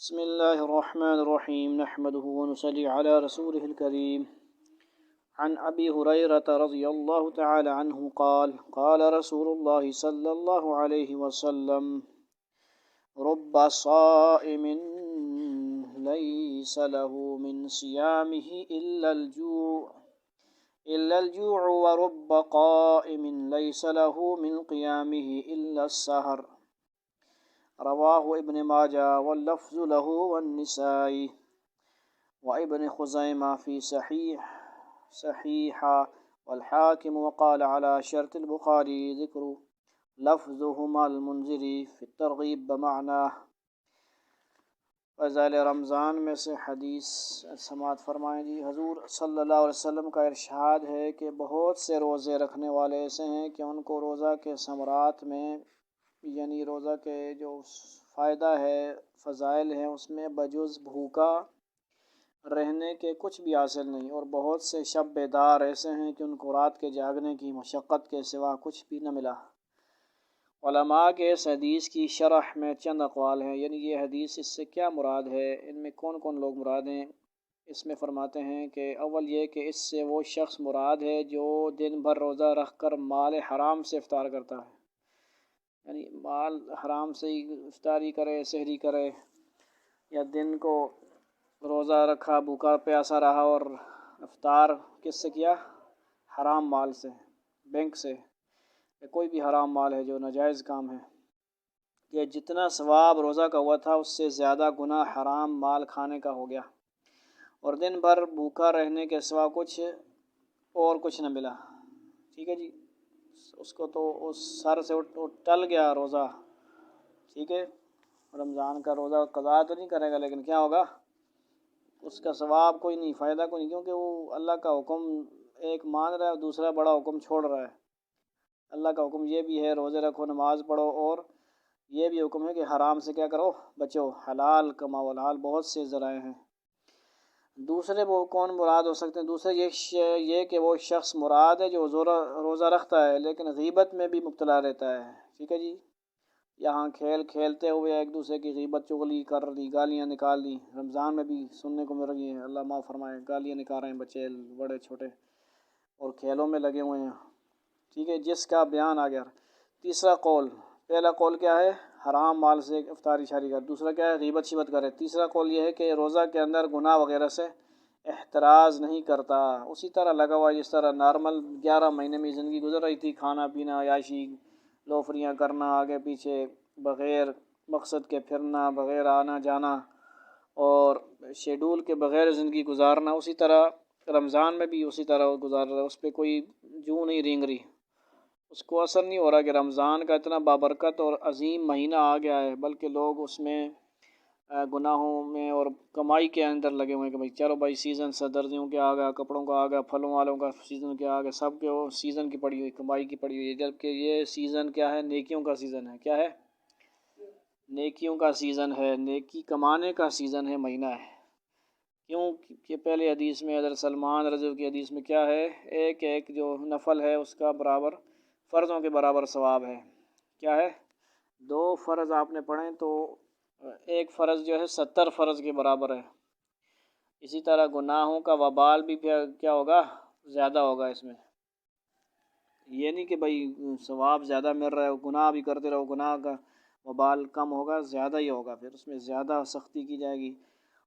بسم الله الرحمن الرحيم نحمده ونصلي على رسوله الكريم عن أبي هريرة رضي الله تعالى عنه قال قال رسول الله صلى الله عليه وسلم رب صائم ليس له من صيامه إلا الجوع ورب قائم ليس له من قيامه إلا السهر رواه ابن ماجہ واللفظ له والنسائی وابن خزیمہ فی صحیحہ والحاکم وقال على شرط البخاری ذکر لفظهما المنذری فی الترغیب بمعناه۔ فضائل رمضان میں سے حدیث سماعت فرمائیں جی۔ حضور صلی اللہ علیہ وسلم کا ارشاد ہے کہ بہت سے روزے رکھنے والے ایسے ہیں کہ ان کو روزہ کے ثمرات میں یعنی روزہ کے جو فائدہ ہے فضائل ہیں اس میں بجز بھوکا رہنے کے کچھ بھی حاصل نہیں، اور بہت سے شب بیدار ایسے ہیں کہ ان کو رات کے جاگنے کی مشقت کے سوا کچھ بھی نہ ملا۔ علماء کے اس حدیث کی شرح میں چند اقوال ہیں، یعنی یہ حدیث اس سے کیا مراد ہے، ان میں کون کون لوگ مراد ہیں۔ اس میں فرماتے ہیں کہ اول یہ کہ اس سے وہ شخص مراد ہے جو دن بھر روزہ رکھ کر مال حرام سے افطار کرتا ہے، یعنی مال حرام سے ہی افطاری کرے، سحری کرے، یا دن کو روزہ رکھا بھوکا پیاسا رہا اور افطار کس سے کیا، حرام مال سے، بینک سے، یا کوئی بھی حرام مال ہے جو ناجائز کام ہے، کہ جتنا ثواب روزہ کا ہوا تھا اس سے زیادہ گناہ حرام مال کھانے کا ہو گیا، اور دن بھر بھوکا رہنے کے سوا کچھ نہ ملا۔ ٹھیک ہے جی، اس کو تو اس سر سے ٹل گیا روزہ، ٹھیک ہے، رمضان کا روزہ قضا تو نہیں کرے گا لیکن کیا ہوگا، اس کا ثواب کوئی نہیں، فائدہ کوئی نہیں، کیونکہ وہ اللہ کا حکم ایک مان رہا ہے اور دوسرا بڑا حکم چھوڑ رہا ہے۔ اللہ کا حکم یہ بھی ہے روزے رکھو، نماز پڑھو، اور یہ بھی حکم ہے کہ حرام سے کیا کرو، بچو، حلال کماؤ، حلال بہت سے ذرائع ہیں۔ دوسرے وہ کون مراد ہو سکتے ہیں؟ دوسرے یہ کہ وہ شخص مراد ہے جو روزہ رکھتا ہے لیکن غیبت میں بھی مبتلا رہتا ہے۔ ٹھیک ہے جی، یہاں کھیلتے ہوئے ایک دوسرے کی غیبت چغلی کر دی، گالیاں نکال دی، رمضان میں بھی سننے کو مل رہی ہیں، اللہ معاف فرمائے، گالیاں نکال رہے ہیں بچے بڑے چھوٹے، اور کھیلوں میں لگے ہوئے ہیں، ٹھیک ہے، جس کا بیان آ گیا۔ تیسرا قول، پہلا قول کیا ہے، حرام مال سے افطاری شاری کر، دوسرا کیا ہے، غیبت شیبت کرے، تیسرا قول یہ ہے کہ روزہ کے اندر گناہ وغیرہ سے احتراز نہیں کرتا، اسی طرح لگا ہوا جس طرح نارمل 11 مہینے میں زندگی گزر رہی تھی، کھانا پینا، عیاشی، لوفریاں کرنا، آگے پیچھے بغیر مقصد کے پھرنا، بغیر آنا جانا اور شیڈول کے بغیر زندگی گزارنا، اسی طرح رمضان میں بھی اسی طرح گزار رہا ہے، اس پہ کوئی جوں نہیں رینگ رہی، اس کو اثر نہیں ہو رہا کہ رمضان کا اتنا بابرکت اور عظیم مہینہ آ گیا ہے، بلکہ لوگ اس میں گناہوں میں اور کمائی کے اندر لگے ہوئے ہیں کہ بھائی چلو بھائی سیزن سردیوں کے آ گیا، کپڑوں کا آ گیا، پھلوں والوں کا سیزن کے آ گیا، سب کے وہ سیزن کی پڑی ہوئی، کمائی کی پڑی ہوئی ہے، جبکہ یہ سیزن کیا ہے، نیکیوں کا سیزن ہے، کیا ہے، نیکیوں کا سیزن ہے، نیکی کمانے کا سیزن ہے، مہینہ ہے۔ کیوں کہ پہلے حدیث میں حضرت سلمان رضی اللہ کی حدیث میں کیا ہے، ایک جو نفل ہے اس کا برابر فرضوں کے برابر ثواب ہے، کیا ہے، 2 فرض آپ نے پڑھیں تو ایک فرض جو ہے 70 فرض کے برابر ہے۔ اسی طرح گناہوں کا وبال بھی کیا ہوگا، زیادہ ہوگا اس میں، یہ نہیں کہ بھائی ثواب زیادہ مل رہا ہے گناہ بھی کرتے رہو، گناہ کا وبال کم ہوگا، زیادہ ہی ہوگا، پھر اس میں زیادہ سختی کی جائے گی،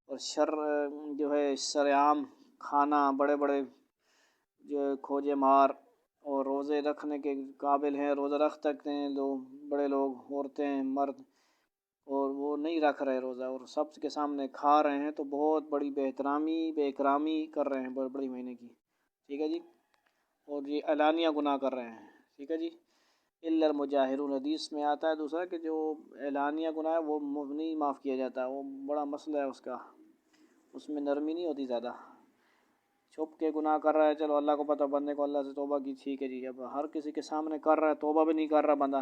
اور شر جو ہے سرعام کھانا، بڑے بڑے جو کھوجے مار اور روزے رکھنے کے قابل ہیں، روزہ رکھ سکتے ہیں لوگ، بڑے لوگ، عورتیں، مرد، اور وہ نہیں رکھ رہے روزہ اور سب کے سامنے کھا رہے ہیں، تو بہت بڑی بے اکرامی کر رہے ہیں بڑی مہینے کی، ٹھیک ہے جی، اور یہ اعلانیہ گناہ کر رہے ہیں، ٹھیک ہے جی۔ الا المجاہرون، حدیث میں آتا ہے دوسرا کہ جو اعلانیہ گناہ ہے وہ نہیں معاف کیا جاتا، وہ بڑا مسئلہ ہے اس کا، اس میں نرمی نہیں ہوتی زیادہ، چھپ کے گناہ کر رہا ہے، چلو اللہ کو پتہ، بندے کو اللہ سے توبہ کی، ٹھیک ہے جی، اب ہر کسی کے سامنے کر رہا ہے، توبہ بھی نہیں کر رہا بندہ،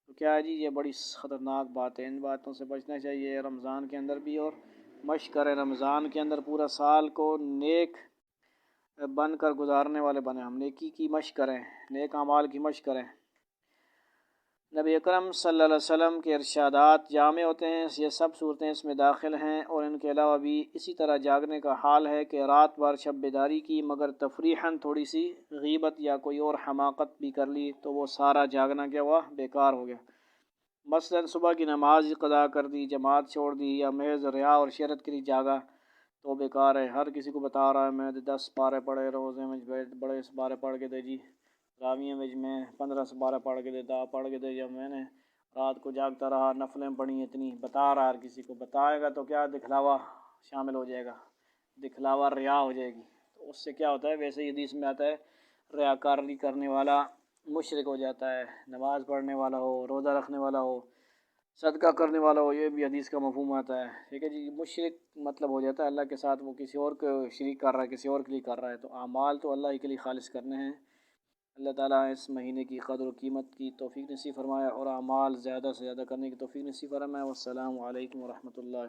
تو کیا ہے جی، یہ بڑی خطرناک بات ہے، ان باتوں سے بچنا چاہیے رمضان کے اندر بھی، اور مشق کریں رمضان کے اندر پورا سال کو نیک بن کر گزارنے والے بنیں، ہم نیکی کی مشق کریں، نیک اعمال کی مشق کریں۔ نبی اکرم صلی اللہ علیہ وسلم کے ارشادات جامع ہوتے ہیں، یہ سب صورتیں اس میں داخل ہیں، اور ان کے علاوہ بھی اسی طرح جاگنے کا حال ہے کہ رات بھر شب بیداری کی مگر تفریحاً تھوڑی سی غیبت یا کوئی اور حماقت بھی کر لی تو وہ سارا جاگنا کیا ہوا، بیکار ہو گیا۔ مثلاً صبح کی نماز قضا کر دی، جماعت چھوڑ دی، یا محض ریا اور شہرت کے لیے جاگا تو بیکار ہے۔ ہر کسی کو بتا رہا ہے میں 10 پارے پڑھے، روزے میں بڑے پارے پڑھ کے دے جی، راویوں میں 15 پارے پڑھ کے دیتا، پڑھ کے دے جب میں نے رات کو جاگتا رہا، نفلیں پڑھی اتنی، بتا رہا ہر کسی کو، بتائے گا تو کیا دکھلاوا شامل ہو جائے گا، دکھلاوا ریا ہو جائے گی، تو اس سے کیا ہوتا ہے، ویسے ہی حدیث میں آتا ہے ریاکاری کرنے والا مشرک ہو جاتا ہے، نماز پڑھنے والا ہو، روزہ رکھنے والا ہو، صدقہ کرنے والا ہو، یہ بھی حدیث کا مفہوم آتا ہے، ٹھیک ہے جی۔ مشرک مطلب ہو جاتا ہے اللہ کے ساتھ وہ کسی اور کو شریک کر رہا ہے، کسی اور کے لیے کر رہا ہے، تو اعمال تو اللہ ہی کے لیے خالص کرنے ہیں۔ اللہ تعالیٰ اس مہینے کی قدر و قیمت کی توفیق نصیب فرمائے اور اعمال زیادہ سے زیادہ کرنے کی توفیق نصیب فرمائے۔ والسلام علیکم ورحمۃ اللہ۔